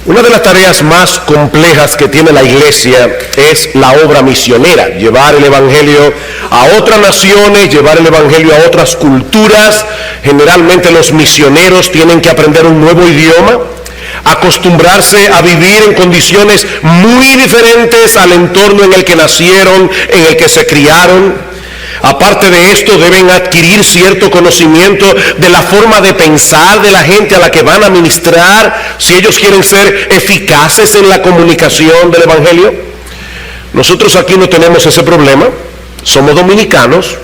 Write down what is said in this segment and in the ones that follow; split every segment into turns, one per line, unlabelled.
Una de las tareas más complejas que tiene la iglesia es la obra misionera, llevar el evangelio a otras naciones, llevar el evangelio a otras culturas. Generalmente los misioneros tienen que aprender un nuevo idioma, acostumbrarse a vivir en condiciones muy diferentes al entorno en el que nacieron, en el que se criaron. Aparte de esto, deben adquirir cierto conocimiento de la forma de pensar de la gente a la que van a ministrar, si ellos quieren ser eficaces en la comunicación del evangelio. Nosotros aquí no tenemos ese problema, somos dominicanos,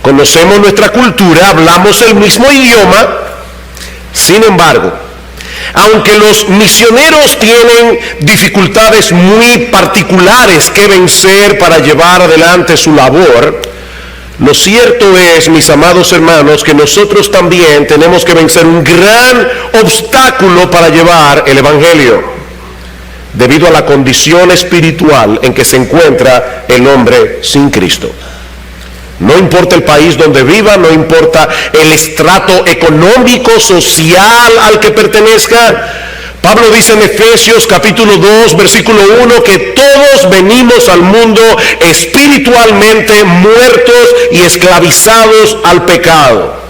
conocemos nuestra cultura, hablamos el mismo idioma. Sin embargo, aunque los misioneros tienen dificultades muy particulares que vencer para llevar adelante su labor, lo cierto es, mis amados hermanos, que nosotros también tenemos que vencer un gran obstáculo para llevar el evangelio, debido a la condición espiritual en que se encuentra el hombre sin Cristo. No importa el país donde viva, no importa el estrato económico, social al que pertenezca. Pablo dice en Efesios capítulo 2, versículo 1, que todos venimos al mundo espiritualmente muertos y esclavizados al pecado.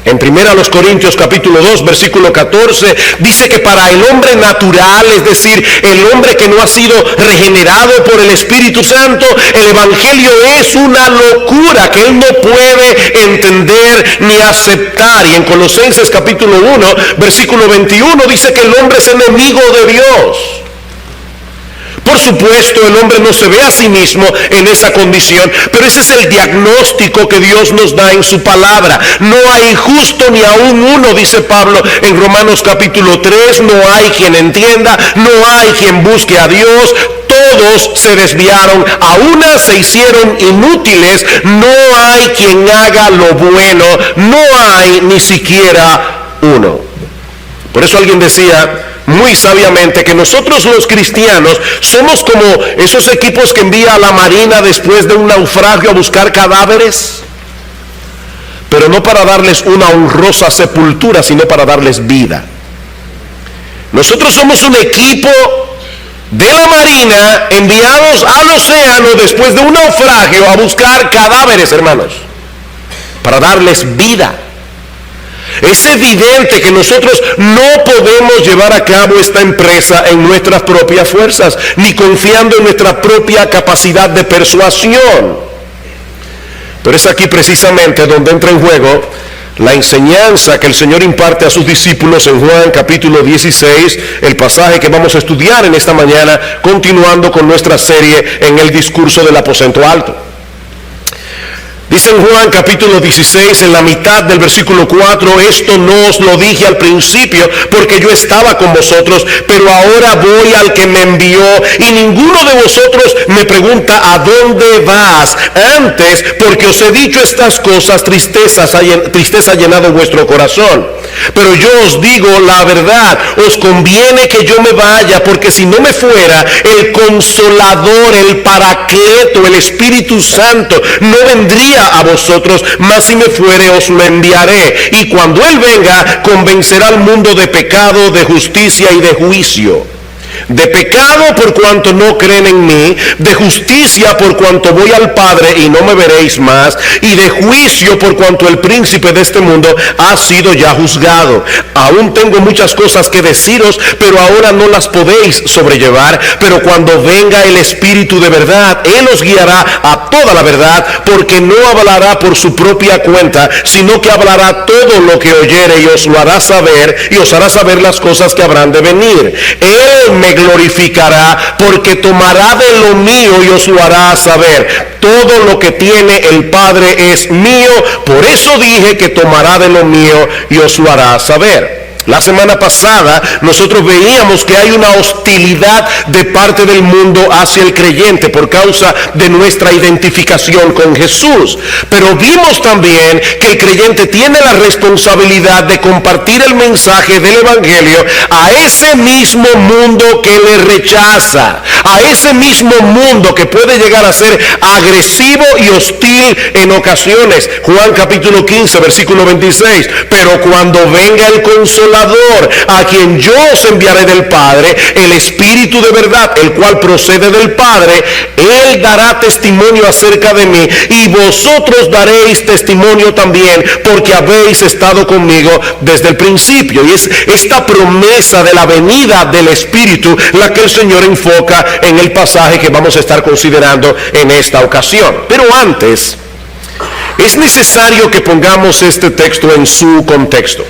En 1 Corintios capítulo 2, versículo 14, dice que para el hombre natural, es decir, el hombre que no ha sido regenerado por el Espíritu Santo, el evangelio es una locura que él no puede entender ni aceptar. Y en Colosenses capítulo 1, versículo 21, dice que el hombre es enemigo de Dios. Por supuesto, el hombre no se ve a sí mismo en esa condición, pero ese es el diagnóstico que Dios nos da en su palabra. No hay justo ni aún uno, dice Pablo en Romanos capítulo 3, no hay quien entienda, no hay quien busque a Dios. Todos se desviaron, a unas se hicieron inútiles, no hay quien haga lo bueno, no hay ni siquiera uno. Por eso alguien decía muy sabiamente que nosotros los cristianos somos como esos equipos que envía la Marina después de un naufragio a buscar cadáveres, pero no para darles una honrosa sepultura, sino para darles vida. Nosotros somos un equipo de la Marina enviados al océano después de un naufragio a buscar cadáveres, hermanos, para darles vida. Es evidente que nosotros no podemos llevar a cabo esta empresa en nuestras propias fuerzas, ni confiando en nuestra propia capacidad de persuasión. Pero es aquí precisamente donde entra en juego la enseñanza que el Señor imparte a sus discípulos en Juan capítulo 16, el pasaje que vamos a estudiar en esta mañana, continuando con nuestra serie en el discurso del aposento alto. Dice en Juan capítulo 16, en la mitad del versículo 4, esto no os lo dije al principio porque yo estaba con vosotros, pero ahora voy al que me envió y ninguno de vosotros me pregunta a dónde vas. Antes, porque os he dicho estas cosas, tristeza ha llenado vuestro corazón. Pero yo os digo la verdad, os conviene que yo me vaya, porque si no me fuera, el Consolador, el Paracleto, el Espíritu Santo, no vendría a vosotros, mas si me fuere os lo enviaré. Y cuando Él venga, convencerá al mundo de pecado, de justicia y de juicio. De pecado por cuanto no creen en mí, de justicia por cuanto voy al Padre y no me veréis más, y de juicio por cuanto el príncipe de este mundo ha sido ya juzgado. Aún tengo muchas cosas que deciros, pero ahora no las podéis sobrellevar. Pero cuando venga el Espíritu de verdad, Él os guiará a toda la verdad, porque no hablará por su propia cuenta, sino que hablará todo lo que oyere y os lo hará saber, y os hará saber las cosas que habrán de venir. Él me glorificará, porque tomará de lo mío y os lo hará saber. Todo lo que tiene el Padre es mío, por eso dije que tomará de lo mío y os lo hará saber. La semana pasada nosotros veíamos que hay una hostilidad de parte del mundo hacia el creyente por causa de nuestra identificación con Jesús. Pero vimos también que el creyente tiene la responsabilidad de compartir el mensaje del Evangelio a ese mismo mundo que le rechaza, a ese mismo mundo que puede llegar a ser agresivo y hostil en ocasiones. Juan capítulo 15, versículo 26. Pero cuando venga el Consolador, Consolador, a quien yo os enviaré del Padre, el Espíritu de verdad, el cual procede del Padre. Él dará testimonio acerca de mí, y vosotros daréis testimonio también, porque habéis estado conmigo desde el principio. Y es esta promesa de la venida del Espíritu la que el Señor enfoca en el pasaje que vamos a estar considerando en esta ocasión. Pero antes, es necesario que pongamos este texto en su contexto,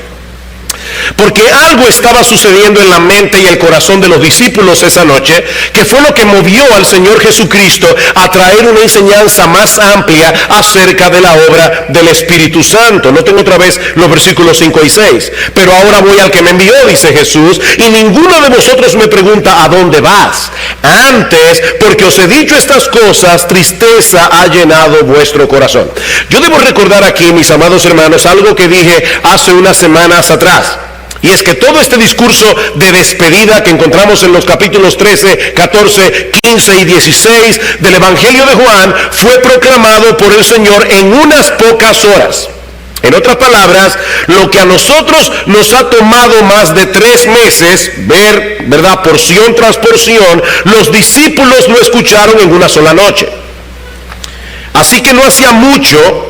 porque algo estaba sucediendo en la mente y el corazón de los discípulos esa noche, que fue lo que movió al Señor Jesucristo a traer una enseñanza más amplia acerca de la obra del Espíritu Santo. Noten otra vez los versículos 5 y 6. Pero ahora voy al que me envió, dice Jesús, y ninguno de vosotros me pregunta ¿a dónde vas? Antes, porque os he dicho estas cosas, tristeza ha llenado vuestro corazón. Yo debo recordar aquí, mis amados hermanos, algo que dije hace unas semanas atrás. Y es que todo este discurso de despedida que encontramos en los capítulos 13, 14, 15 y 16 del Evangelio de Juan fue proclamado por el Señor en unas pocas horas. En otras palabras, lo que a nosotros nos ha tomado más de 3 meses ver, ¿verdad?, porción tras porción, los discípulos lo escucharon en una sola noche. Así que no hacía mucho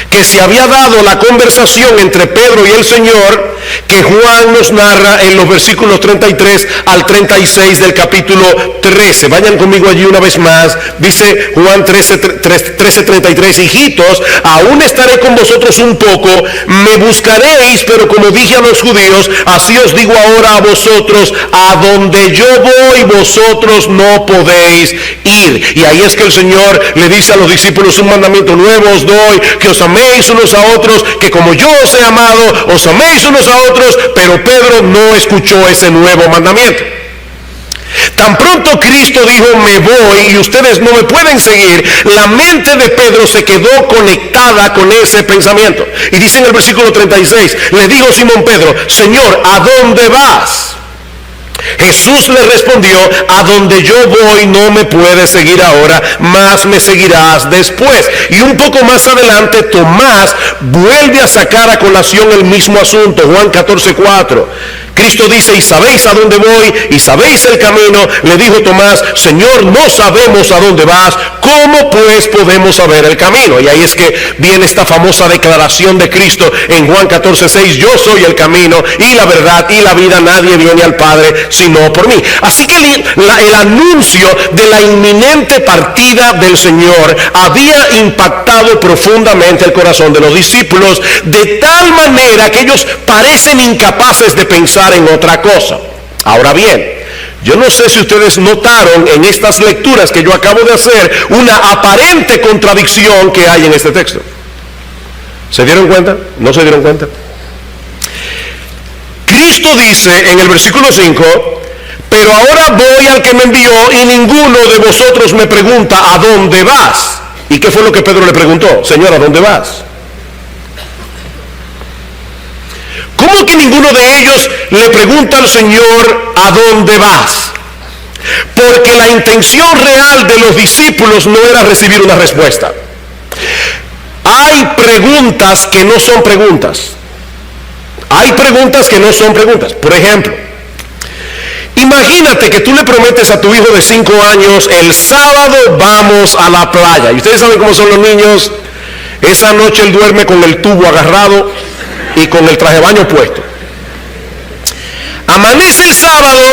que se había dado la conversación entre Pedro y el Señor, que Juan nos narra en los versículos 33 al 36 del capítulo 13. Vayan conmigo allí una vez más. Dice Juan 13:33, hijitos, aún estaré con vosotros un poco, me buscaréis, pero como dije a los judíos, así os digo ahora a vosotros, a donde yo voy, vosotros no podéis ir. Y ahí es que el Señor le dice a los discípulos: un mandamiento nuevo os doy, que os améis unos a otros, que como yo os he amado, os améis unos a otros. Pero Pedro no escuchó ese nuevo mandamiento. Tan pronto Cristo dijo: me voy y ustedes no me pueden seguir, la mente de Pedro se quedó conectada con ese pensamiento. Y dice en el versículo 36, le dijo Simón Pedro: Señor, ¿a dónde vas? Jesús le respondió: a donde yo voy no me puedes seguir ahora, mas me seguirás después. Y un poco más adelante Tomás vuelve a sacar a colación el mismo asunto. Juan 14:4. Cristo dice: y sabéis a dónde voy, y sabéis el camino. Le dijo Tomás: Señor, no sabemos a dónde vas, ¿cómo pues podemos saber el camino? Y ahí es que viene esta famosa declaración de Cristo en Juan 14:6: yo soy el camino y la verdad y la vida, nadie viene al Padre sino por mí. Así que el anuncio de la inminente partida del Señor había impactado profundamente el corazón de los discípulos, de tal manera que ellos parecen incapaces de pensar en otra cosa. Ahora bien, yo no sé si ustedes notaron en estas lecturas que yo acabo de hacer una aparente contradicción que hay en este texto. ¿Se dieron cuenta? ¿No se dieron cuenta? Cristo dice en el versículo 5: pero ahora voy al que me envió y ninguno de vosotros me pregunta ¿a dónde vas? ¿Y qué fue lo que Pedro le preguntó? Señor, ¿a dónde vas? ¿Cómo que ninguno de ellos le pregunta al Señor ¿a dónde vas? Porque la intención real de los discípulos no era recibir una respuesta. Hay preguntas que no son preguntas. Hay preguntas que no son preguntas. Por ejemplo, imagínate que tú le prometes a tu hijo de 5 años: el sábado vamos a la playa. Y ustedes saben cómo son los niños. Esa noche él duerme con el tubo agarrado y con el traje de baño puesto. Amanece el sábado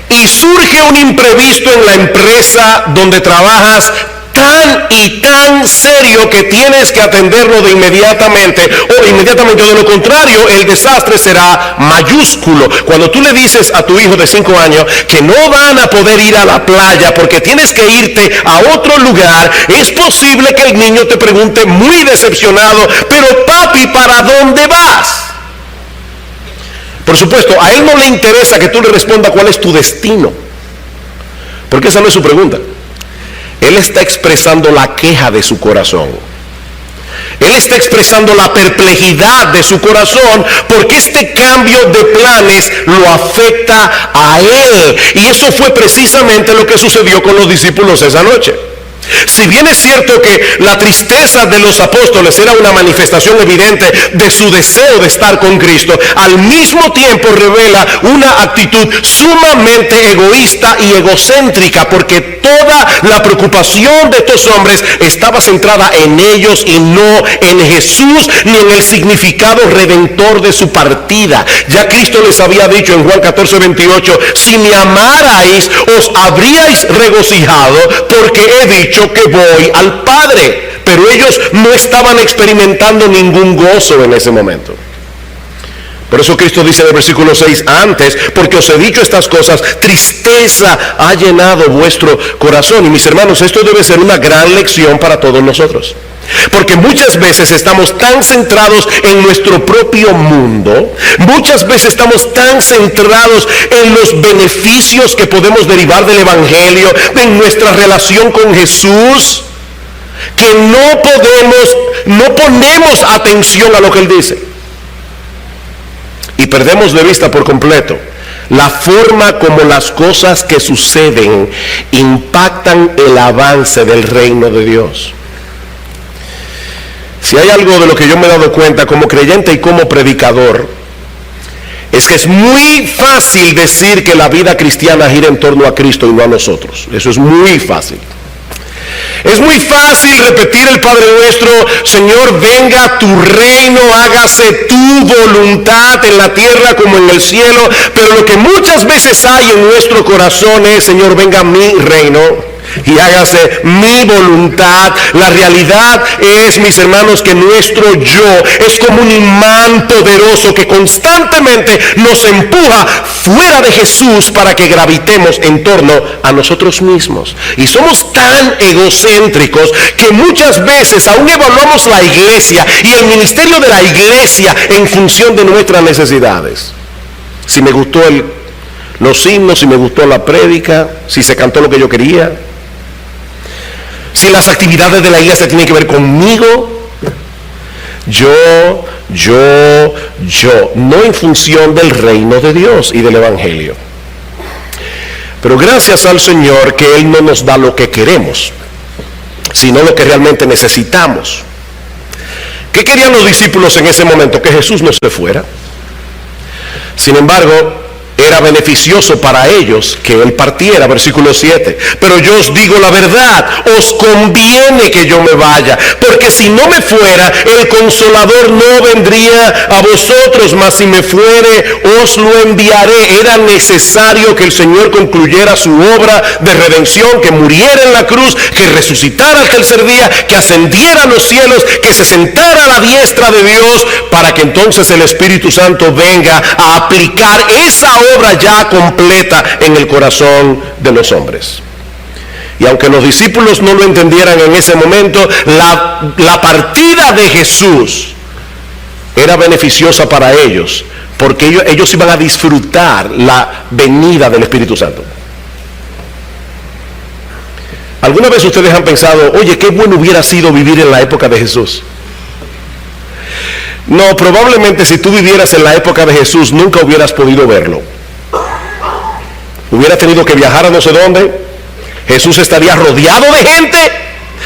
y surge un imprevisto en la empresa donde trabajas, tan y tan serio que tienes que atenderlo de inmediatamente, o de lo contrario el desastre será mayúsculo. Cuando tú le dices a tu hijo de 5 años que no van a poder ir a la playa porque tienes que irte a otro lugar, es posible que el niño te pregunte muy decepcionado: pero papi, ¿para dónde vas? Por supuesto, a él no le interesa que tú le respondas cuál es tu destino, porque esa no es su pregunta. Él está expresando la queja de su corazón. Él está expresando la perplejidad de su corazón, porque este cambio de planes lo afecta a él. Y eso fue precisamente lo que sucedió con los discípulos esa noche. Si bien es cierto que la tristeza de los apóstoles era una manifestación evidente de su deseo de estar con Cristo, al mismo tiempo revela una actitud sumamente egoísta y egocéntrica, porque toda la preocupación de estos hombres estaba centrada en ellos y no en Jesús ni en el significado redentor de su partida. Ya Cristo les había dicho en Juan 14:28, si me amarais, os habríais regocijado, porque he dicho que voy al Padre. Pero ellos no estaban experimentando ningún gozo en ese momento. Por eso Cristo dice en el versículo 6, antes, porque os he dicho estas cosas, tristeza ha llenado vuestro corazón. Y mis hermanos, esto debe ser una gran lección para todos nosotros. Porque muchas veces estamos tan centrados en nuestro propio mundo, muchas veces estamos tan centrados en los beneficios que podemos derivar del Evangelio, en nuestra relación con Jesús, que no ponemos atención a lo que Él dice. Y perdemos de vista por completo la forma como las cosas que suceden impactan el avance del reino de Dios. Si hay algo de lo que yo me he dado cuenta como creyente y como predicador, es que es muy fácil decir que la vida cristiana gira en torno a Cristo y no a nosotros. Eso es muy fácil. Es muy fácil repetir el Padre Nuestro, Señor, venga tu reino, hágase tu voluntad en la tierra como en el cielo, pero lo que muchas veces hay en nuestro corazón es, Señor, venga mi reino y hágase mi voluntad. La realidad es, mis hermanos, que nuestro yo es como un imán poderoso que constantemente nos empuja fuera de Jesús para que gravitemos en torno a nosotros mismos. Y somos tan egocéntricos que muchas veces aún evaluamos la iglesia y el ministerio de la iglesia en función de nuestras necesidades. Si me gustó los himnos, si me gustó la prédica, si se cantó lo que yo quería, si las actividades de la iglesia tienen que ver conmigo, yo, no en función del reino de Dios y del Evangelio. Pero gracias al Señor que Él no nos da lo que queremos, sino lo que realmente necesitamos. ¿Qué querían los discípulos en ese momento? Que Jesús no se fuera. Sin embargo, era beneficioso para ellos que Él partiera, versículo 7. Pero yo os digo la verdad, os conviene que yo me vaya, porque si no me fuera, el Consolador no vendría a vosotros, mas si me fuere, os lo enviaré. Era necesario que el Señor concluyera su obra de redención, que muriera en la cruz, que resucitara al tercer día, que ascendiera a los cielos, que se sentara a la diestra de Dios, para que entonces el Espíritu Santo venga a aplicar esa obra ya completa en el corazón de los hombres. Y aunque los discípulos no lo entendieran en ese momento, la partida de Jesús era beneficiosa para ellos, porque ellos iban a disfrutar la venida del Espíritu Santo. ¿Alguna vez ustedes han pensado, oye, qué bueno hubiera sido vivir en la época de Jesús? No, probablemente si tú vivieras en la época de Jesús nunca hubieras podido verlo. Hubieras tenido que viajar a no sé dónde. Jesús estaría rodeado de gente.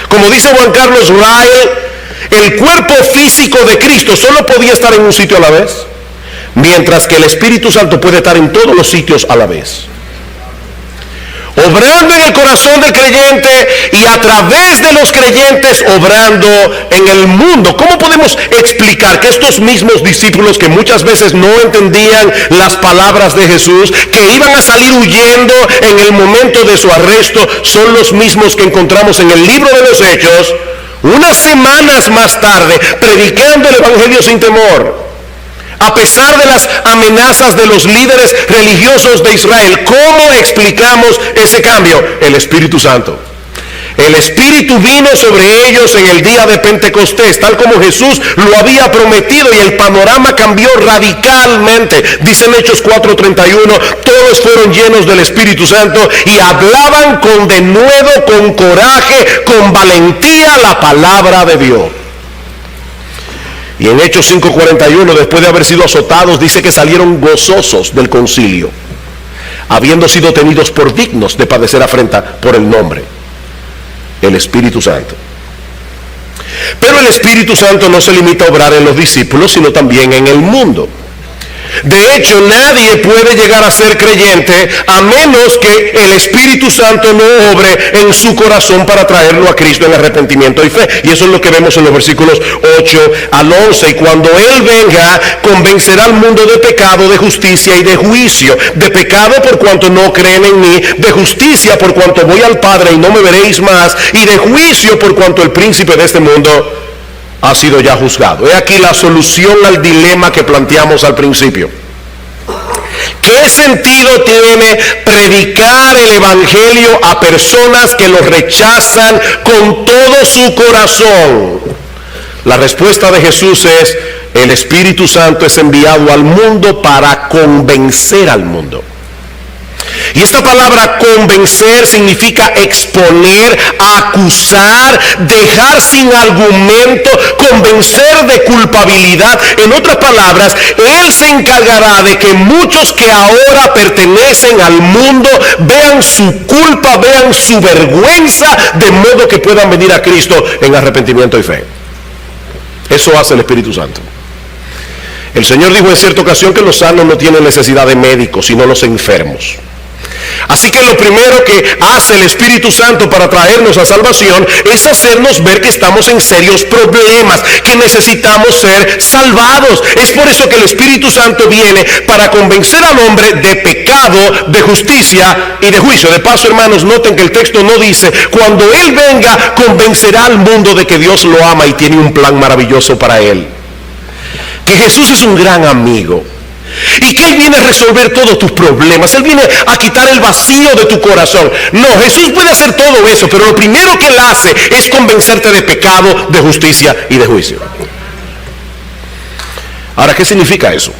Como dice Juan Carlos Rael, el cuerpo físico de Cristo solo podía estar en un sitio a la vez, mientras que el Espíritu Santo puede estar en todos los sitios a la vez, obrando en el corazón del creyente y a través de los creyentes obrando en el mundo. ¿Cómo podemos explicar que estos mismos discípulos que muchas veces no entendían las palabras de Jesús, que iban a salir huyendo en el momento de su arresto, son los mismos que encontramos en el libro de los Hechos, unas semanas más tarde, predicando el Evangelio sin temor? A pesar de las amenazas de los líderes religiosos de Israel, ¿cómo explicamos ese cambio? El Espíritu Santo. El Espíritu vino sobre ellos en el día de Pentecostés, tal como Jesús lo había prometido, y el panorama cambió radicalmente. Dice en Hechos 4:31, todos fueron llenos del Espíritu Santo y hablaban con denuedo, con coraje, con valentía la palabra de Dios. Y en Hechos 5:41, después de haber sido azotados, dice que salieron gozosos del concilio, habiendo sido tenidos por dignos de padecer afrenta por el nombre. el Espíritu Santo. Pero el Espíritu Santo no se limita a obrar en los discípulos, sino también en el mundo. De hecho, nadie puede llegar a ser creyente a menos que el Espíritu Santo no obre en su corazón para traerlo a Cristo en arrepentimiento y fe. Y eso es lo que vemos en los versículos 8 al 11. Y cuando Él venga, convencerá al mundo de pecado, de justicia y de juicio. De pecado por cuanto no creen en mí, de justicia por cuanto voy al Padre y no me veréis más, y de juicio por cuanto el príncipe de este mundo ha sido ya juzgado. He aquí la solución al dilema que planteamos al principio. ¿Qué sentido tiene predicar el Evangelio a personas que lo rechazan con todo su corazón? La respuesta de Jesús es: el Espíritu Santo es enviado al mundo para convencer al mundo. Y esta palabra convencer significa exponer, acusar, dejar sin argumento, convencer de culpabilidad. En otras palabras, Él se encargará de que muchos que ahora pertenecen al mundo vean su culpa, vean su vergüenza, de modo que puedan venir a Cristo en arrepentimiento y fe. Eso hace el Espíritu Santo. El Señor dijo en cierta ocasión que los sanos no tienen necesidad de médicos, sino los enfermos. Así que lo primero que hace el Espíritu Santo para traernos a salvación es hacernos ver que estamos en serios problemas, que necesitamos ser salvados. Es por eso que el Espíritu Santo viene para convencer al hombre de pecado, de justicia y de juicio. De paso, hermanos, noten que el texto no dice: cuando Él venga, convencerá al mundo de que Dios lo ama y tiene un plan maravilloso para él. Que Jesús es un gran amigo. Y que Él viene a resolver todos tus problemas. Él viene a quitar el vacío de tu corazón. No, Jesús puede hacer todo eso, pero lo primero que Él hace es convencerte de pecado, de justicia y de juicio. Ahora, ¿qué significa eso?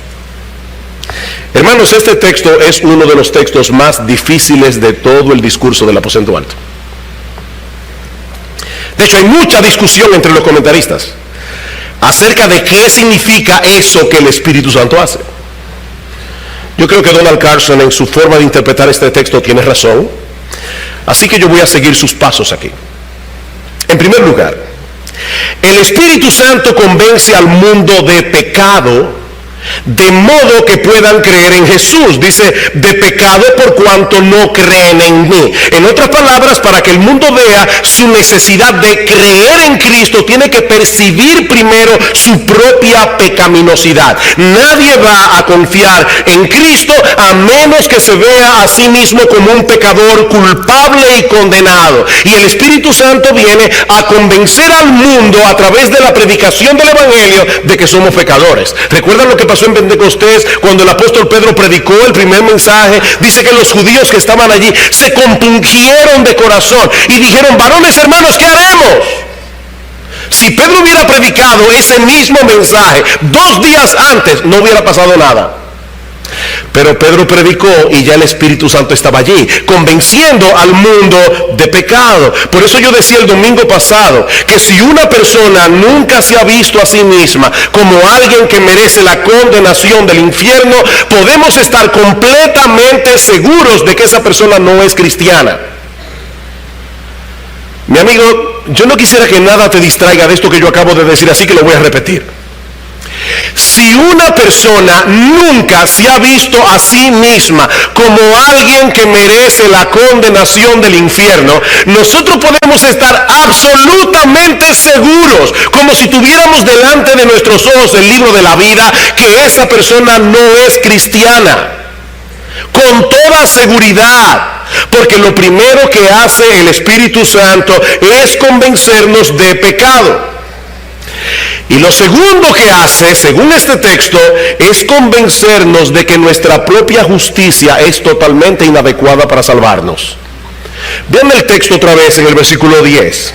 Hermanos, este texto es uno de los textos más difíciles de todo el discurso del aposento alto. De hecho, hay mucha discusión entre los comentaristas acerca de qué significa eso que el Espíritu Santo hace. Yo creo que Donald Carson, en su forma de interpretar este texto, tiene razón. Así que yo voy a seguir sus pasos aquí. En primer lugar, el Espíritu Santo convence al mundo de pecado, de modo que puedan creer en Jesús. Dice: de pecado por cuanto no creen en mí. En otras palabras, para que el mundo vea su necesidad de creer en Cristo, tiene que percibir primero su propia pecaminosidad. Nadie va a confiar en Cristo a menos que se vea a sí mismo como un pecador culpable y condenado. Y el Espíritu Santo viene a convencer al mundo a través de la predicación del Evangelio de que somos pecadores. ¿Recuerdan lo que pasó en Pentecostés cuando el apóstol Pedro predicó el primer mensaje? Dice que los judíos que estaban allí se compungieron de corazón y dijeron: varones hermanos, ¿qué haremos? Si Pedro hubiera predicado ese mismo mensaje 2 días antes, no hubiera pasado nada. Pero Pedro predicó y ya el Espíritu Santo estaba allí, convenciendo al mundo de pecado. Por eso yo decía el domingo pasado que si una persona nunca se ha visto a sí misma como alguien que merece la condenación del infierno, podemos estar completamente seguros de que esa persona no es cristiana. Mi amigo, yo no quisiera que nada te distraiga de esto que yo acabo de decir, así que lo voy a repetir. Si una persona nunca se ha visto a sí misma como alguien que merece la condenación del infierno, nosotros podemos estar absolutamente seguros, como si tuviéramos delante de nuestros ojos el libro de la vida, que esa persona no es cristiana. Con toda seguridad. Porque lo primero que hace el Espíritu Santo es convencernos de pecado. Y lo segundo que hace, según este texto, es convencernos de que nuestra propia justicia es totalmente inadecuada para salvarnos. Vean el texto otra vez en el versículo 10.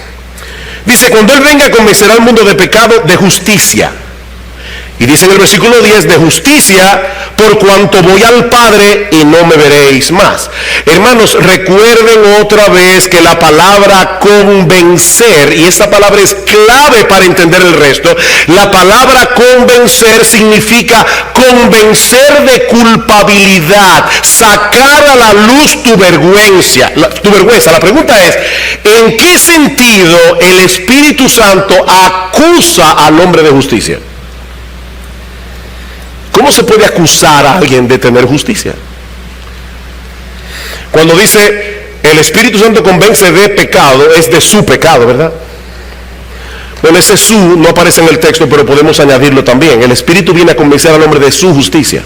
Dice: cuando Él venga, convencerá al mundo de pecado, de justicia Y dice en el versículo 10, de justicia, por cuanto voy al Padre y no me veréis más. Hermanos, recuerden otra vez que la palabra convencer, y esta palabra es clave para entender el resto, la palabra convencer significa convencer de culpabilidad, sacar a la luz tu vergüenza. La pregunta es, ¿en qué sentido el Espíritu Santo acusa al hombre de justicia? ¿Cómo se puede acusar a alguien de tener justicia? Cuando dice el Espíritu Santo convence de pecado, es de su pecado, ¿verdad? Bueno, ese su no aparece en el texto, pero podemos añadirlo también. El Espíritu viene a convencer al hombre de su justicia.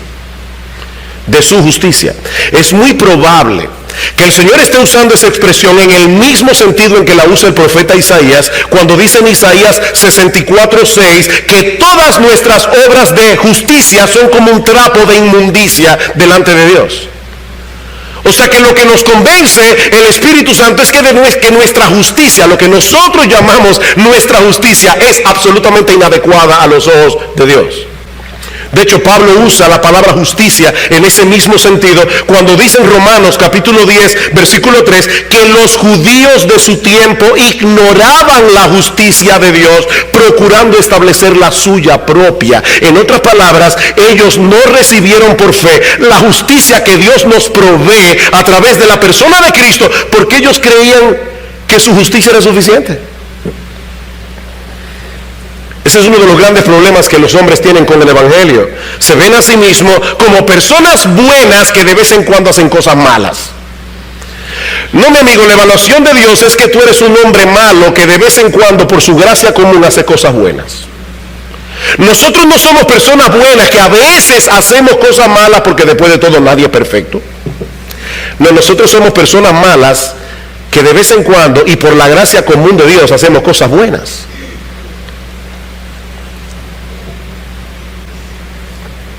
De su justicia. Es muy probable que el Señor esté usando esa expresión en el mismo sentido en que la usa el profeta Isaías, cuando dice en Isaías 64:6 que todas nuestras obras de justicia son como un trapo de inmundicia delante de Dios. O sea que lo que nos convence el Espíritu Santo es que nuestra justicia, lo que nosotros llamamos nuestra justicia, es absolutamente inadecuada a los ojos de Dios. De hecho, Pablo usa la palabra justicia en ese mismo sentido cuando dice en Romanos capítulo 10, versículo 3, que los judíos de su tiempo ignoraban la justicia de Dios, procurando establecer la suya propia. En otras palabras, ellos no recibieron por fe la justicia que Dios nos provee a través de la persona de Cristo, porque ellos creían que su justicia era suficiente. Ese es uno de los grandes problemas que los hombres tienen con el Evangelio. Se ven a sí mismos como personas buenas que de vez en cuando hacen cosas malas. No, mi amigo, la evaluación de Dios es que tú eres un hombre malo que de vez en cuando por su gracia común hace cosas buenas. Nosotros no somos personas buenas que a veces hacemos cosas malas porque después de todo nadie es perfecto. No, nosotros somos personas malas que de vez en cuando y por la gracia común de Dios hacemos cosas buenas.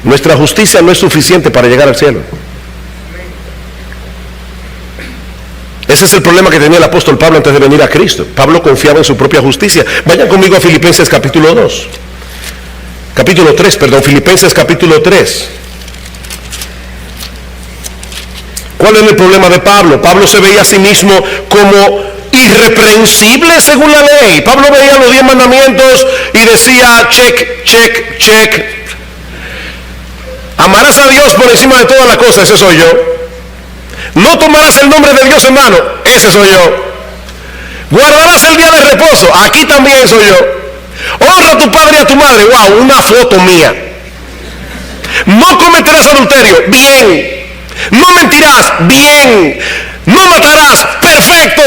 Nuestra justicia no es suficiente para llegar al cielo. Ese es el problema que tenía el apóstol Pablo antes de venir a Cristo. Pablo confiaba en su propia justicia. Vayan conmigo a Filipenses capítulo 3, Filipenses capítulo 3. ¿Cuál es el problema de Pablo? Pablo se veía a sí mismo como irreprensible según la ley. Pablo veía los 10 mandamientos y decía check, check, check. Amarás a Dios por encima de todas las cosas, ese soy yo. No tomarás el nombre de Dios en vano, ese soy yo. Guardarás el día de reposo, aquí también soy yo. Honra a tu padre y a tu madre, wow, una foto mía. No cometerás adulterio, bien. No mentirás, bien. No matarás, perfecto.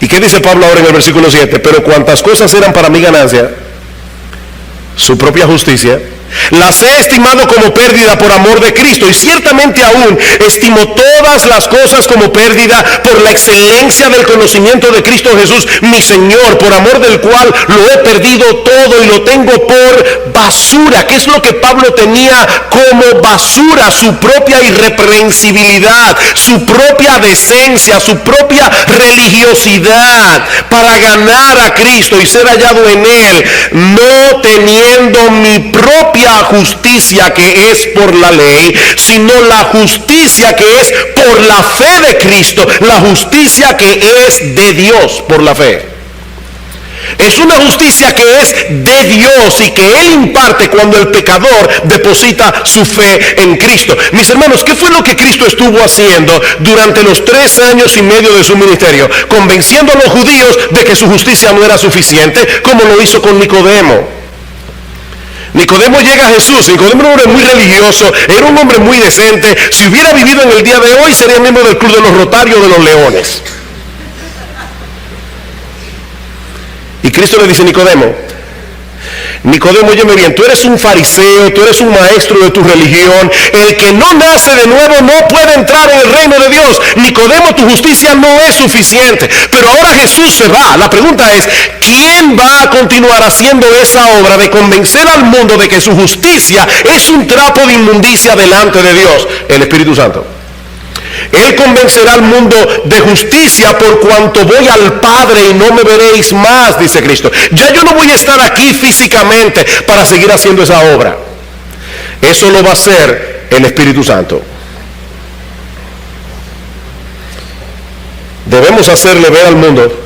¿Y qué dice Pablo ahora en el versículo 7? Pero cuantas cosas eran para mi ganancia, su propia justicia, las he estimado como pérdida por amor de Cristo, y ciertamente aún estimo todas las cosas como pérdida por la excelencia del conocimiento de Cristo Jesús, mi Señor, por amor del cual lo he perdido todo y lo tengo por basura. ¿Qué es lo que Pablo tenía como basura? Su propia irreprensibilidad, su propia decencia, su propia religiosidad, para ganar a Cristo y ser hallado en Él, no teniendo mi propia justicia que es por la ley, sino la justicia que es por la fe de Cristo, la justicia que es de Dios por la fe. Es una justicia que es de Dios y que Él imparte cuando el pecador deposita su fe en Cristo. Mis hermanos, ¿qué fue lo que Cristo estuvo haciendo durante los 3 años y medio de su ministerio? Convenciendo a los judíos de que su justicia no era suficiente, como lo hizo con Nicodemo. Nicodemo llega a Jesús. Nicodemo era un hombre muy religioso, era un hombre muy decente. Si hubiera vivido en el día de hoy, sería miembro del club de los Rotarios de los Leones. Y Cristo le dice: Nicodemo, óyeme bien, tú eres un fariseo, tú eres un maestro de tu religión. El que no nace de nuevo no puede entrar en el reino de Dios. Nicodemo, tu justicia no es suficiente. Pero ahora Jesús se va. La pregunta es, ¿quién va a continuar haciendo esa obra de convencer al mundo de que su justicia es un trapo de inmundicia delante de Dios? El Espíritu Santo. Él convencerá al mundo de justicia por cuanto voy al Padre y no me veréis más, dice Cristo. Ya yo no voy a estar aquí físicamente para seguir haciendo esa obra. Eso lo va a hacer el Espíritu Santo. Debemos hacerle ver al mundo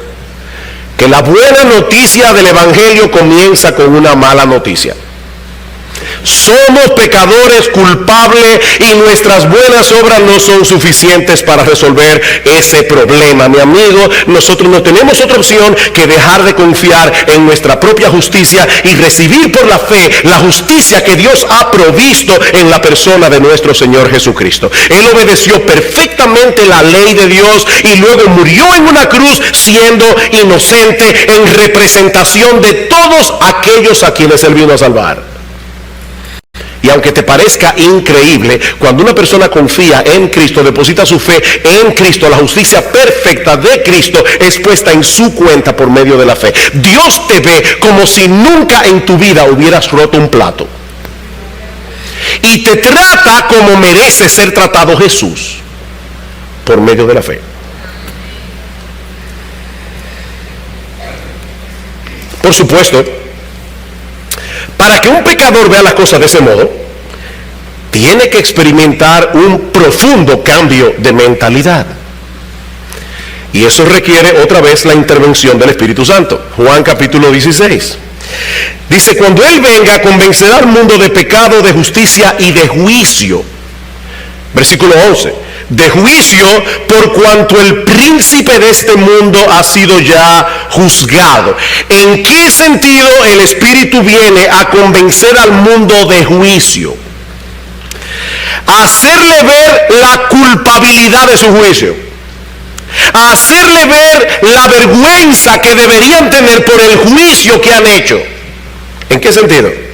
que la buena noticia del Evangelio comienza con una mala noticia. Somos pecadores culpables y nuestras buenas obras no son suficientes para resolver ese problema. Mi amigo, nosotros no tenemos otra opción que dejar de confiar en nuestra propia justicia y recibir por la fe la justicia que Dios ha provisto en la persona de nuestro Señor Jesucristo. Él obedeció perfectamente la ley de Dios y luego murió en una cruz siendo inocente en representación de todos aquellos a quienes Él vino a salvar. Y aunque te parezca increíble, cuando una persona confía en Cristo, deposita su fe en Cristo, la justicia perfecta de Cristo es puesta en su cuenta por medio de la fe. Dios te ve como si nunca en tu vida hubieras roto un plato. Y te trata como merece ser tratado Jesús, por medio de la fe. Por supuesto, para que un pecador vea las cosas de ese modo, tiene que experimentar un profundo cambio de mentalidad. Y eso requiere otra vez la intervención del Espíritu Santo. Juan capítulo 16. Dice, cuando Él venga, convencerá al mundo de pecado, de justicia y de juicio. Versículo 11. De juicio por cuanto el príncipe de este mundo ha sido ya juzgado. ¿En qué sentido el Espíritu viene a convencer al mundo de juicio? A hacerle ver la culpabilidad de su juicio. A hacerle ver la vergüenza que deberían tener por el juicio que han hecho. ¿En qué sentido?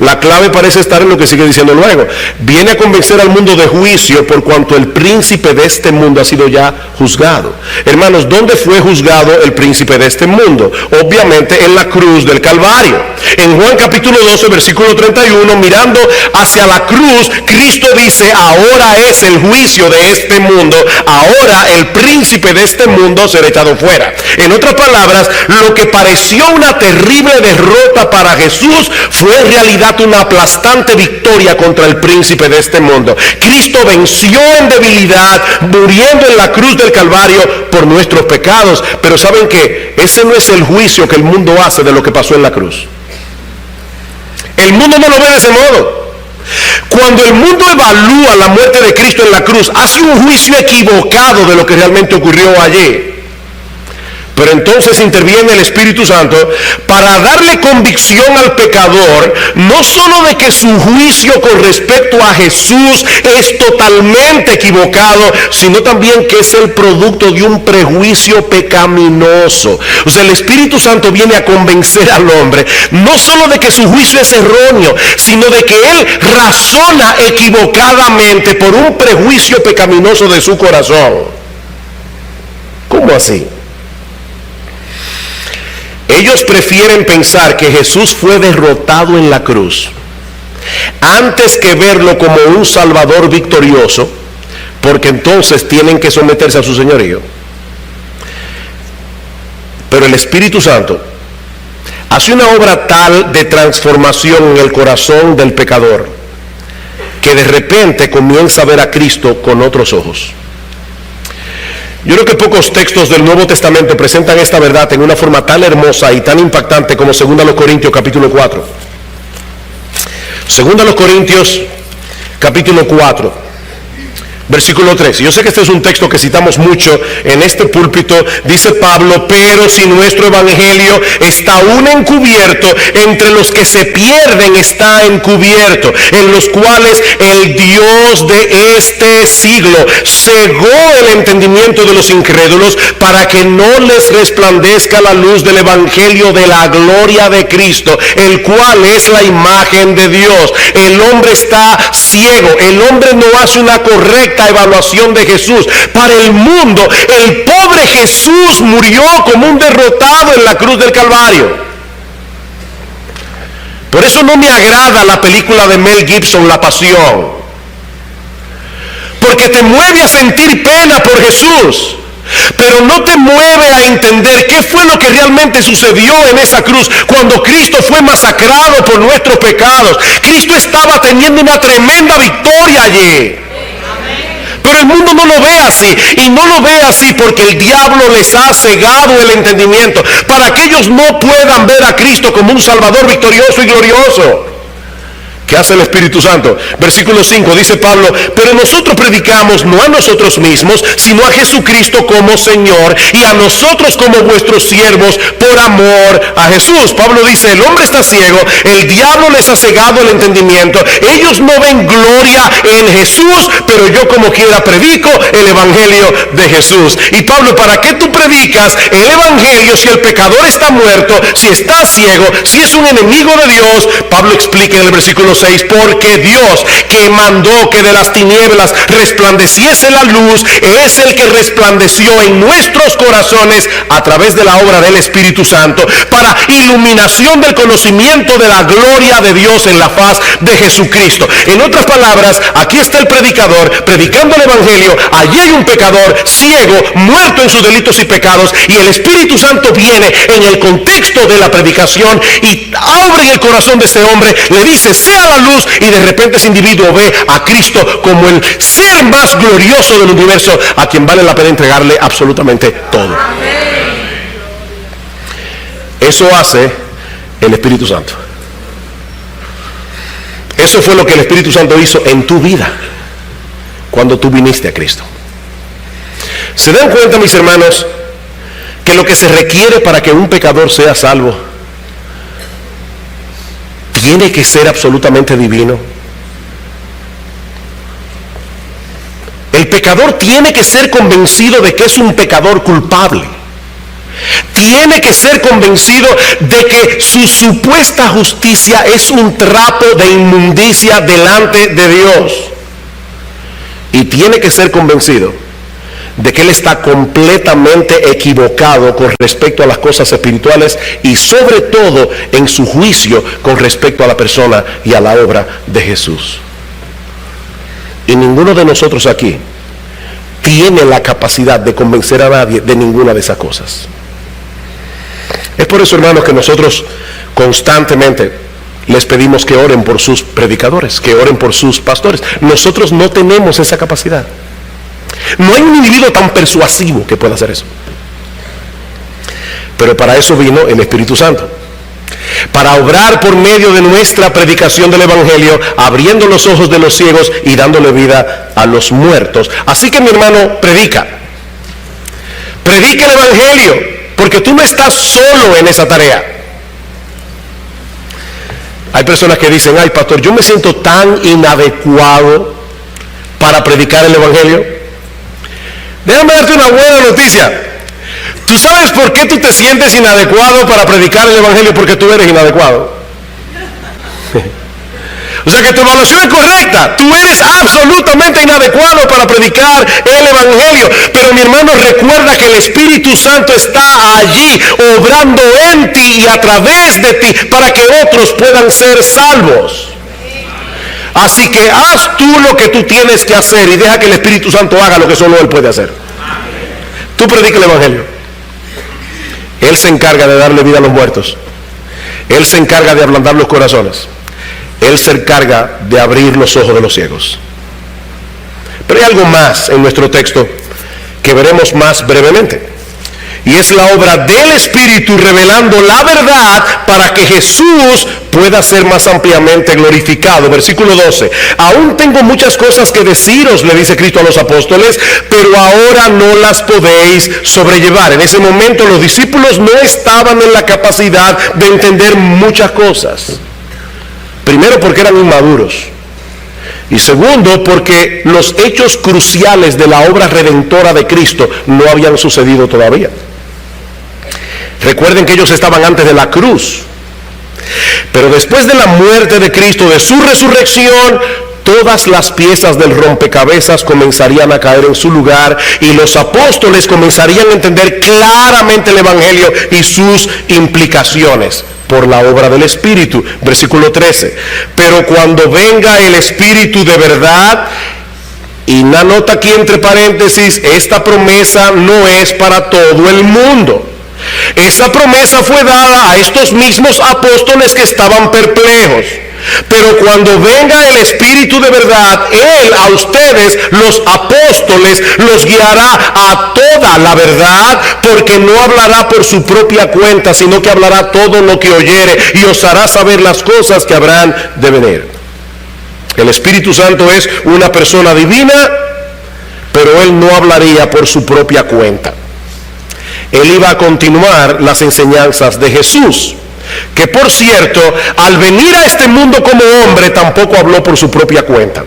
La clave parece estar en lo que sigue diciendo luego. Viene a convencer al mundo de juicio por cuanto el príncipe de este mundo ha sido ya juzgado. Hermanos, ¿dónde fue juzgado el príncipe de este mundo? Obviamente en la cruz del Calvario. En Juan capítulo 12, versículo 31, mirando hacia la cruz, Cristo dice, ahora es el juicio de este mundo. Ahora el príncipe de este mundo será echado fuera. En otras palabras, lo que pareció una terrible derrota para Jesús fue en realidad una aplastante victoria contra el príncipe de este mundo. Cristo venció en debilidad, muriendo en la cruz del Calvario por nuestros pecados. Pero ¿saben qué? Ese no es el juicio que el mundo hace de lo que pasó en la cruz. El mundo no lo ve de ese modo. Cuando el mundo evalúa la muerte de Cristo en la cruz, hace un juicio equivocado de lo que realmente ocurrió allí. Pero entonces interviene el Espíritu Santo para darle convicción al pecador, no solo de que su juicio con respecto a Jesús es totalmente equivocado, sino también que es el producto de un prejuicio pecaminoso. O sea, el Espíritu Santo viene a convencer al hombre, no solo de que su juicio es erróneo, sino de que él razona equivocadamente por un prejuicio pecaminoso de su corazón. ¿Cómo así? Ellos prefieren pensar que Jesús fue derrotado en la cruz antes que verlo como un Salvador victorioso, porque entonces tienen que someterse a su señorío. Pero el Espíritu Santo hace una obra tal de transformación en el corazón del pecador que de repente comienza a ver a Cristo con otros ojos. Yo creo que pocos textos del Nuevo Testamento presentan esta verdad en una forma tan hermosa y tan impactante como 2 Corintios capítulo 4. 2 Corintios capítulo 4. Versículo 3. Yo sé que este es un texto que citamos mucho en este púlpito. Dice Pablo, pero si nuestro evangelio está aún encubierto, entre los que se pierden está encubierto, en los cuales el Dios de este siglo cegó el entendimiento de los incrédulos para que no les resplandezca la luz del evangelio de la gloria de Cristo, el cual es la imagen de Dios. El hombre está ciego, el hombre no hace una correcta evaluación de Jesús. Para el mundo, el pobre Jesús murió como un derrotado en la cruz del Calvario. Por eso no me agrada la película de Mel Gibson, La Pasión, porque porque te mueve a sentir pena por Jesús, pero no te mueve a entender qué fue lo que realmente sucedió en esa cruz cuando Cristo fue masacrado por nuestros pecados. Cristo estaba teniendo una tremenda victoria allí. Pero el mundo no lo ve así, y no lo ve así porque el diablo les ha cegado el entendimiento para que ellos no puedan ver a Cristo como un Salvador victorioso y glorioso. ¿Qué hace el Espíritu Santo? Versículo 5 dice Pablo: pero nosotros predicamos no a nosotros mismos, sino a Jesucristo como Señor, y a nosotros como vuestros siervos por amor a Jesús. Pablo dice: el hombre está ciego, el diablo les ha cegado el entendimiento, ellos no ven gloria en Jesús, pero yo como quiera predico el Evangelio de Jesús. Y Pablo, ¿para qué tú predicas el Evangelio si el pecador está muerto, si está ciego, si es un enemigo de Dios? Pablo explica en el versículo 6: porque Dios, que mandó que de las tinieblas resplandeciese la luz, es el que resplandeció en nuestros corazones a través de la obra del Espíritu Santo, para iluminación del conocimiento de la gloria de Dios en la faz de Jesucristo. En otras palabras, aquí está el predicador predicando el Evangelio, allí hay un pecador ciego, muerto en sus delitos y pecados, y el Espíritu Santo viene en el contexto de la predicación y abre en el corazón de ese hombre, le dice: sea la luz, y de repente ese individuo ve a Cristo como el ser más glorioso del universo, a quien vale la pena entregarle absolutamente todo. Eso hace el Espíritu Santo. Eso fue lo que el Espíritu Santo hizo en tu vida cuando tú viniste a Cristo. ¿Se dan cuenta, mis hermanos, que lo que se requiere para que un pecador sea salvo tiene que ser absolutamente divino? El pecador tiene que ser convencido de que es un pecador culpable. Tiene que ser convencido de que su supuesta justicia es un trapo de inmundicia delante de Dios. Y tiene que ser convencido de que él está completamente equivocado con respecto a las cosas espirituales y sobre todo en su juicio con respecto a la persona y a la obra de Jesús. Y ninguno de nosotros aquí tiene la capacidad de convencer a nadie de ninguna de esas cosas. Es por eso, hermanos, que nosotros constantemente les pedimos que oren por sus predicadores, que oren por sus pastores. Nosotros no tenemos esa capacidad. No hay un individuo tan persuasivo que pueda hacer eso. Pero para eso vino el Espíritu Santo, para obrar por medio de nuestra predicación del Evangelio, abriendo los ojos de los ciegos y dándole vida a los muertos. Así que, mi hermano, predica el Evangelio, porque tú no estás solo en esa tarea. Hay personas que dicen: ay, pastor, yo me siento tan inadecuado para predicar el Evangelio. Déjame darte una buena noticia. ¿Tú sabes por qué tú te sientes inadecuado para predicar el Evangelio? Porque tú eres inadecuado. O sea que tu evaluación es correcta. Tú eres absolutamente inadecuado para predicar el Evangelio. Pero, mi hermano, recuerda que el Espíritu Santo está allí obrando en ti y a través de ti para que otros puedan ser salvos. Así que haz tú lo que tú tienes que hacer y deja que el Espíritu Santo haga lo que solo Él puede hacer. Tú predica el Evangelio. Él se encarga de darle vida a los muertos. Él se encarga de ablandar los corazones. Él se encarga de abrir los ojos de los ciegos. Pero hay algo más en nuestro texto que veremos más brevemente. Y es la obra del Espíritu revelando la verdad para que Jesús pueda ser más ampliamente glorificado. Versículo 12. Aún tengo muchas cosas que deciros, le dice Cristo a los apóstoles, pero ahora no las podéis sobrellevar. En ese momento los discípulos no estaban en la capacidad de entender muchas cosas. Primero, porque eran inmaduros. Y segundo, porque los hechos cruciales de la obra redentora de Cristo no habían sucedido todavía. Recuerden que ellos estaban antes de la cruz. Pero después de la muerte de Cristo, de su resurrección, todas las piezas del rompecabezas comenzarían a caer en su lugar y los apóstoles comenzarían a entender claramente el Evangelio y sus implicaciones por la obra del Espíritu. Versículo 13. Pero cuando venga el Espíritu de verdad, Y una nota aquí entre paréntesis, esta promesa no es para todo el mundo. Esa promesa fue dada a estos mismos apóstoles que estaban perplejos. Pero cuando venga el Espíritu de verdad, Él a ustedes, los apóstoles, los guiará a toda la verdad, porque no hablará por su propia cuenta, sino que hablará todo lo que oyere y os hará saber las cosas que habrán de venir. El Espíritu Santo es una persona divina, pero Él no hablaría por su propia cuenta. Él iba a continuar las enseñanzas de Jesús, que por cierto, al venir a este mundo como hombre, tampoco habló por su propia cuenta.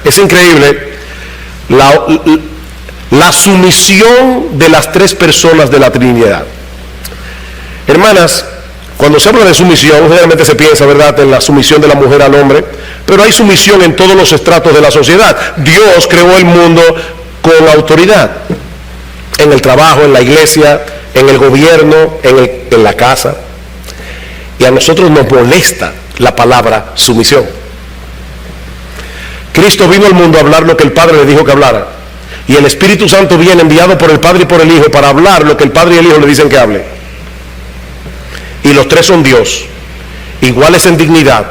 Es increíble la sumisión de las tres personas de la Trinidad. Hermanas, cuando se habla de sumisión, generalmente se piensa, ¿verdad?, en la sumisión de la mujer al hombre, pero hay sumisión en todos los estratos de la sociedad. Dios creó el mundo con autoridad, en el trabajo, en la iglesia, en el gobierno, en la casa. Y a nosotros nos molesta la palabra sumisión. Cristo vino al mundo a hablar lo que el Padre le dijo que hablara. Y el Espíritu Santo viene enviado por el Padre y por el Hijo para hablar lo que el Padre y el Hijo le dicen que hable. Y los tres son Dios, iguales en dignidad,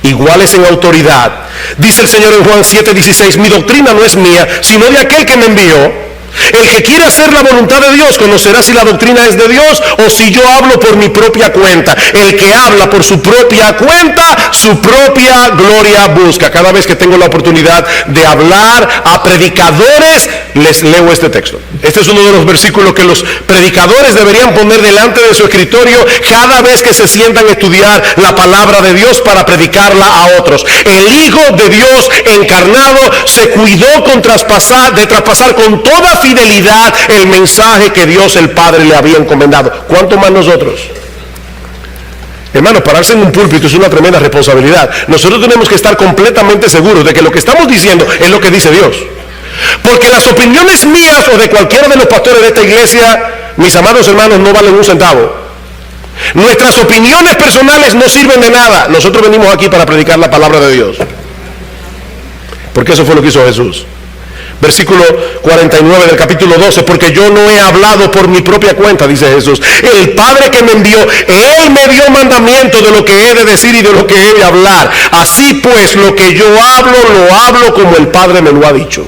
iguales en autoridad. Dice el Señor en Juan 7:16, mi doctrina no es mía, sino de aquel que me envió. El que quiera hacer la voluntad de Dios conocerá si la doctrina es de Dios o si yo hablo por mi propia cuenta. El que habla por su propia cuenta, su propia gloria busca. Cada vez que tengo la oportunidad de hablar a predicadores, les leo este texto. Este es uno de los versículos que los predicadores deberían poner delante de su escritorio cada vez que se sientan a estudiar la palabra de Dios para predicarla a otros. El Hijo de Dios encarnado se cuidó de traspasar con toda fidelidad el mensaje que Dios el Padre le había encomendado. ¿Cuánto más nosotros? Hermanos, pararse en un púlpito es una tremenda responsabilidad. Nosotros tenemos que estar completamente seguros de que lo que estamos diciendo es lo que dice Dios. Porque las opiniones mías o de cualquiera de los pastores de esta iglesia, mis amados hermanos, no valen un centavo. Nuestras opiniones personales no sirven de nada. Nosotros venimos aquí para predicar la palabra de Dios. Porque eso fue lo que hizo Jesús. Versículo 49 del capítulo 12, porque yo no he hablado por mi propia cuenta, dice Jesús. El Padre que me envió, Él me dio mandamiento de lo que he de decir y de lo que he de hablar. Así pues, lo que yo hablo, lo hablo como el Padre me lo ha dicho.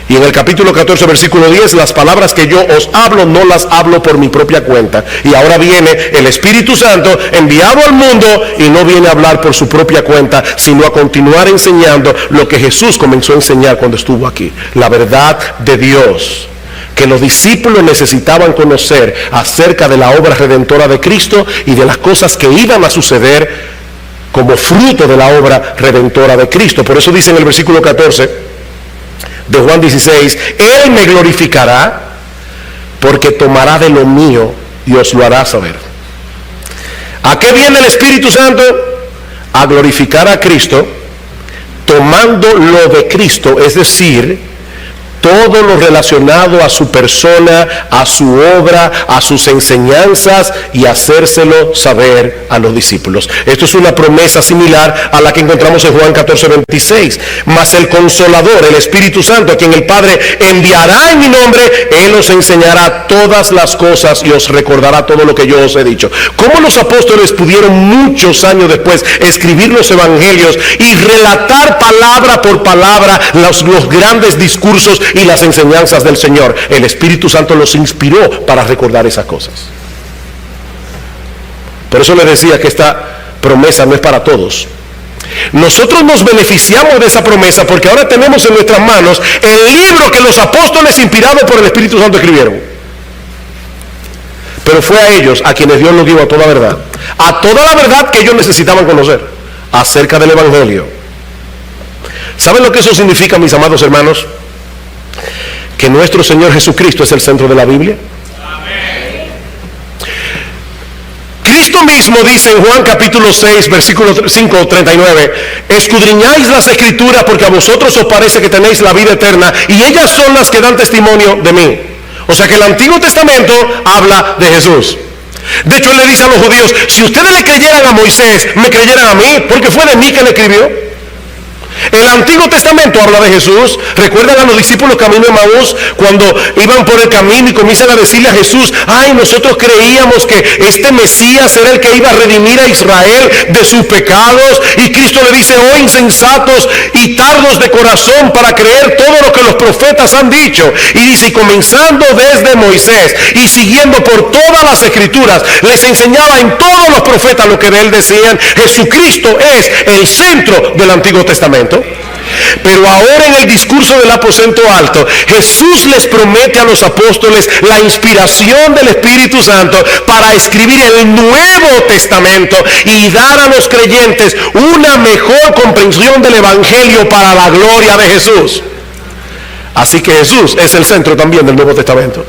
Y en el capítulo 14, versículo 10, las palabras que yo os hablo, no las hablo por mi propia cuenta. Y ahora viene el Espíritu Santo enviado al mundo y no viene a hablar por su propia cuenta, sino a continuar enseñando lo que Jesús comenzó a enseñar cuando estuvo aquí. La verdad de Dios, que los discípulos necesitaban conocer acerca de la obra redentora de Cristo y de las cosas que iban a suceder como fruto de la obra redentora de Cristo. Por eso dice en el versículo 14 de Juan 16, Él me glorificará porque tomará de lo mío y os lo hará saber. ¿A qué viene el Espíritu Santo? A glorificar a Cristo, tomando lo de Cristo, es decir, todo lo relacionado a su persona, a su obra, a sus enseñanzas y hacérselo saber a los discípulos. Esto es una promesa similar a la que encontramos en Juan 14:26. Mas el Consolador, el Espíritu Santo, a quien el Padre enviará en mi nombre, Él os enseñará todas las cosas y os recordará todo lo que yo os he dicho. ¿Cómo los apóstoles pudieron muchos años después escribir los evangelios y relatar palabra por palabra los grandes discursos y las enseñanzas del Señor? El Espíritu Santo los inspiró para recordar esas cosas. Por eso les decía que esta promesa no es para todos. Nosotros nos beneficiamos de esa promesa porque ahora tenemos en nuestras manos el libro que los apóstoles inspirados por el Espíritu Santo escribieron. Pero fue a ellos a quienes Dios los dio a toda verdad que ellos necesitaban conocer acerca del Evangelio. ¿Saben lo que eso significa, mis amados hermanos? Que nuestro Señor Jesucristo es el centro de la Biblia. Amén. Cristo mismo dice en Juan capítulo 6, versículo 5:39, escudriñáis las Escrituras porque a vosotros os parece que tenéis la vida eterna y ellas son las que dan testimonio de mí. O sea que el Antiguo Testamento habla de Jesús. De hecho, Él le dice a los judíos, si ustedes le creyeran a Moisés, me creyeran a mí, porque fue de mí que le escribió. El Antiguo Testamento habla de Jesús. ¿Recuerdan a los discípulos camino de Emaús cuando iban por el camino y comienzan a decirle a Jesús: ay, nosotros creíamos que este Mesías era el que iba a redimir a Israel de sus pecados? Y Cristo le dice: oh insensatos y tardos de corazón para creer todo lo que los profetas han dicho. Y dice: y comenzando desde Moisés y siguiendo por todas las escrituras, les enseñaba en todos los profetas lo que de él decían. Jesucristo es el centro del Antiguo Testamento. Pero ahora, en el discurso del aposento alto, Jesús les promete a los apóstoles la inspiración del Espíritu Santo para escribir el Nuevo Testamento y dar a los creyentes una mejor comprensión del Evangelio para la gloria de Jesús. Así que Jesús es el centro también del Nuevo Testamento.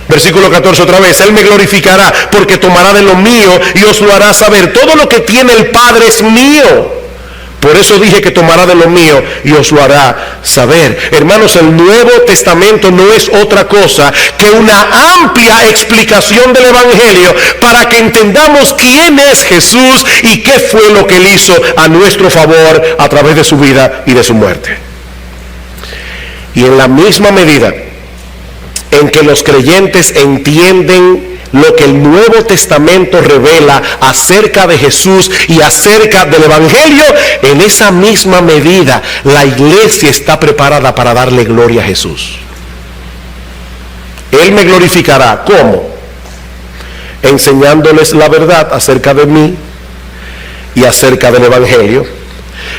Versículo 14 otra vez: Él me glorificará porque tomará de lo mío y os lo hará saber. Todo lo que tiene el Padre es mío. Por eso dije que tomará de lo mío y os lo hará saber. Hermanos, el Nuevo Testamento no es otra cosa que una amplia explicación del Evangelio para que entendamos quién es Jesús y qué fue lo que él hizo a nuestro favor a través de su vida y de su muerte. Y en la misma medida en que los creyentes entienden lo que el Nuevo Testamento revela acerca de Jesús y acerca del Evangelio, en esa misma medida la iglesia está preparada para darle gloria a Jesús. Él me glorificará. ¿Cómo? Enseñándoles la verdad acerca de mí y acerca del Evangelio.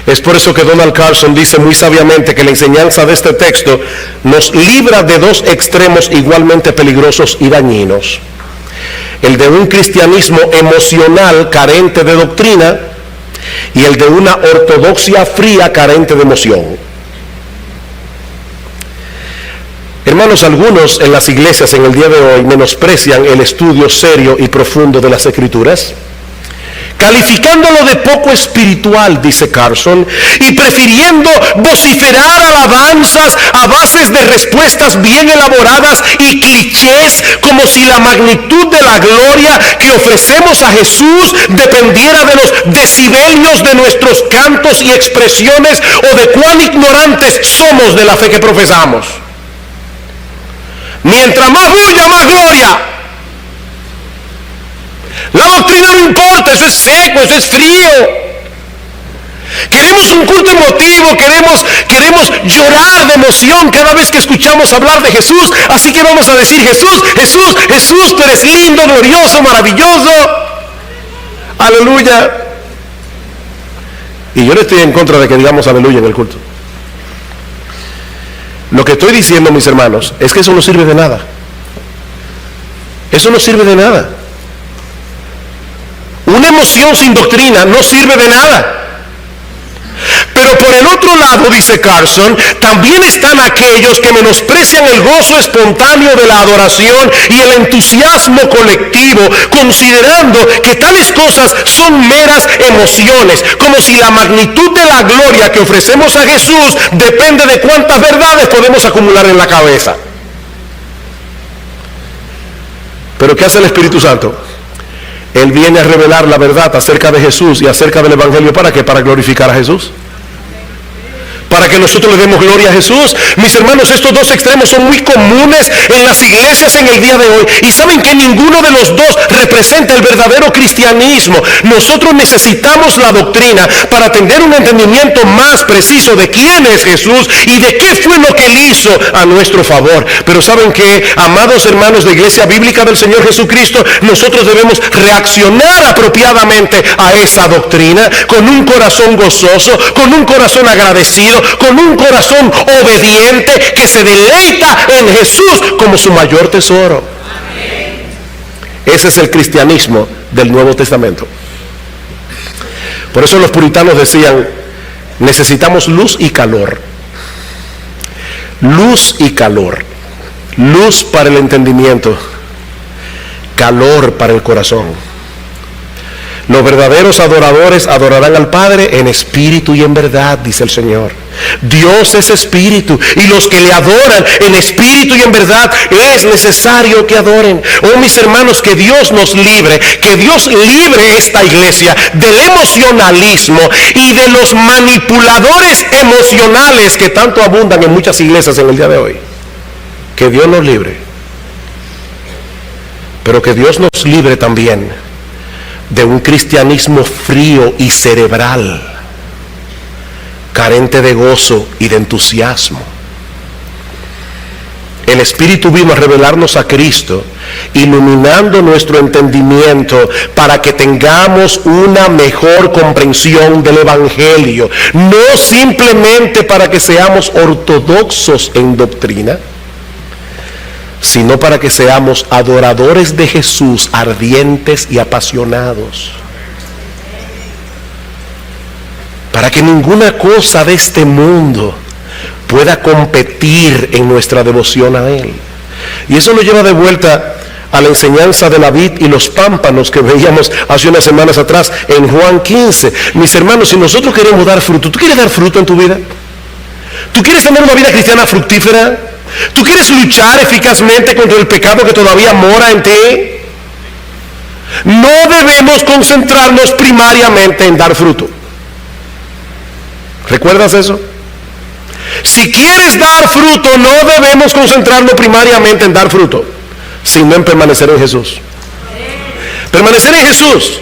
Es por eso que Donald Carson dice muy sabiamente que la enseñanza de este texto nos libra de dos extremos igualmente peligrosos y dañinos: el de un cristianismo emocional carente de doctrina y el de una ortodoxia fría carente de emoción. Hermanos, algunos en las iglesias en el día de hoy menosprecian el estudio serio y profundo de las Escrituras, calificándolo de poco espiritual, dice Carson, y prefiriendo vociferar alabanzas a bases de respuestas bien elaboradas y clichés, como si la magnitud de la gloria que ofrecemos a Jesús dependiera de los decibelios de nuestros cantos y expresiones o de cuán ignorantes somos de la fe que profesamos. Mientras más bulla, más gloria. La doctrina no importa, eso es seco, eso es frío. Queremos un culto emotivo, queremos llorar de emoción cada vez que escuchamos hablar de Jesús. Así que vamos a decir: Jesús, Jesús, Jesús, tú eres lindo, glorioso, maravilloso. Aleluya. Y yo no estoy en contra de que digamos aleluya en el culto. Lo que estoy diciendo, mis hermanos, es que eso no sirve de nada. Eso no sirve de nada. Una emoción sin doctrina no sirve de nada. Pero por el otro lado, dice Carson, también están aquellos que menosprecian el gozo espontáneo de la adoración y el entusiasmo colectivo, considerando que tales cosas son meras emociones, como si la magnitud de la gloria que ofrecemos a Jesús depende de cuántas verdades podemos acumular en la cabeza. ¿Pero qué hace el Espíritu Santo? Él viene a revelar la verdad acerca de Jesús y acerca del Evangelio. ¿Para qué? Para glorificar a Jesús. Para que nosotros le demos gloria a Jesús. Mis hermanos, estos dos extremos son muy comunes en las iglesias en el día de hoy. Y saben que ninguno de los dos representa el verdadero cristianismo. Nosotros necesitamos la doctrina para tener un entendimiento más preciso de quién es Jesús y de qué fue lo que él hizo a nuestro favor. Pero saben que, amados hermanos de Iglesia Bíblica del Señor Jesucristo, nosotros debemos reaccionar apropiadamente a esa doctrina con un corazón gozoso, con un corazón agradecido, con un corazón obediente que se deleita en Jesús como su mayor tesoro. Amén. Ese es el cristianismo del Nuevo Testamento. Por eso los puritanos decían: necesitamos luz y calor. Luz y calor. Luz para el entendimiento, calor para el corazón. Los verdaderos adoradores adorarán al Padre en espíritu y en verdad, dice el Señor. Dios es espíritu, y los que le adoran en espíritu y en verdad es necesario que adoren. Oh, mis hermanos, que Dios nos libre, que Dios libre esta iglesia del emocionalismo y de los manipuladores emocionales que tanto abundan en muchas iglesias en el día de hoy. Que Dios nos libre, pero que Dios nos libre también de un cristianismo frío y cerebral, carente de gozo y de entusiasmo. El Espíritu vino a revelarnos a Cristo, iluminando nuestro entendimiento para que tengamos una mejor comprensión del Evangelio, no simplemente para que seamos ortodoxos en doctrina, sino para que seamos adoradores de Jesús, ardientes y apasionados. Para que ninguna cosa de este mundo pueda competir en nuestra devoción a Él. Y eso nos lleva de vuelta a la enseñanza de la vid y los pámpanos que veíamos hace unas semanas atrás en Juan 15. Mis hermanos, si nosotros queremos dar fruto, ¿tú quieres dar fruto en tu vida? ¿Tú quieres tener una vida cristiana fructífera? ¿Tú quieres luchar eficazmente contra el pecado que todavía mora en ti? No debemos concentrarnos primariamente en dar fruto. ¿Recuerdas eso? Si quieres dar fruto, no debemos concentrarnos primariamente en dar fruto, sino en permanecer en Jesús. Permanecer en Jesús,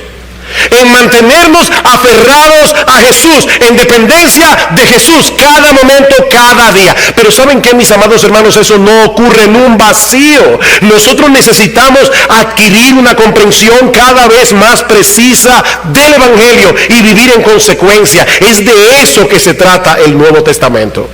en mantenernos aferrados a Jesús, en dependencia de Jesús cada momento, cada día. Pero ¿saben qué, mis amados hermanos? Eso no ocurre en un vacío. Nosotros necesitamos adquirir una comprensión cada vez más precisa del Evangelio y vivir en consecuencia. Es de eso que se trata el Nuevo Testamento.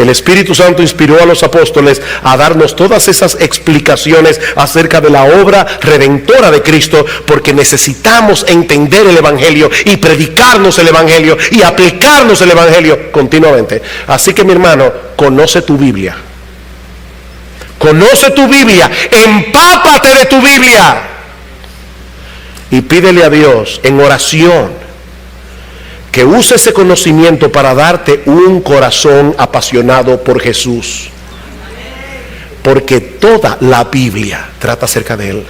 El Espíritu Santo inspiró a los apóstoles a darnos todas esas explicaciones acerca de la obra redentora de Cristo, porque necesitamos entender el Evangelio y predicarnos el Evangelio y aplicarnos el Evangelio continuamente. Así que, mi hermano, conoce tu Biblia. Conoce tu Biblia, empápate de tu Biblia y pídele a Dios en oración que use ese conocimiento para darte un corazón apasionado por Jesús, porque toda la Biblia trata acerca de Él.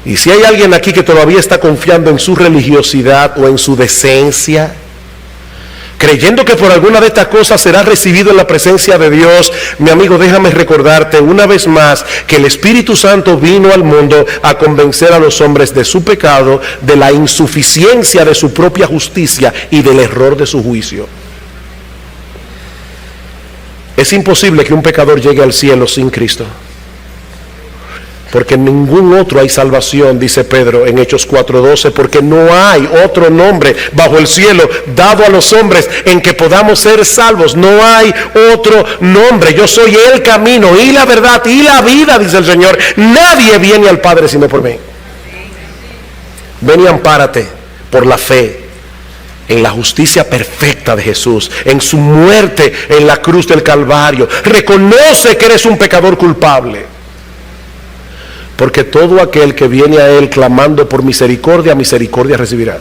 Y si hay alguien aquí que todavía está confiando en su religiosidad o en su decencia, creyendo que por alguna de estas cosas será recibido en la presencia de Dios, mi amigo, déjame recordarte una vez más que el Espíritu Santo vino al mundo a convencer a los hombres de su pecado, de la insuficiencia de su propia justicia y del error de su juicio. Es imposible que un pecador llegue al cielo sin Cristo, porque en ningún otro hay salvación, dice Pedro en Hechos 4:12, porque no hay otro nombre bajo el cielo dado a los hombres en que podamos ser salvos. No hay otro nombre. Yo soy el camino y la verdad y la vida, dice el Señor. Nadie viene al Padre sino por mí. Ven y ampárate por la fe en la justicia perfecta de Jesús, en su muerte en la cruz del Calvario. Reconoce que eres un pecador culpable, porque todo aquel que viene a Él clamando por misericordia, misericordia recibirá.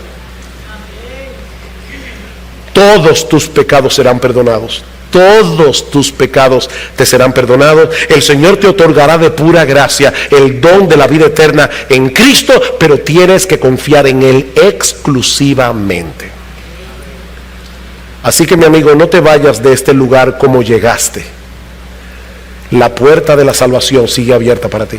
Todos tus pecados serán perdonados. Todos tus pecados te serán perdonados. El Señor te otorgará de pura gracia el don de la vida eterna en Cristo, pero tienes que confiar en Él exclusivamente. Así que, mi amigo, no te vayas de este lugar como llegaste. La puerta de la salvación sigue abierta para ti.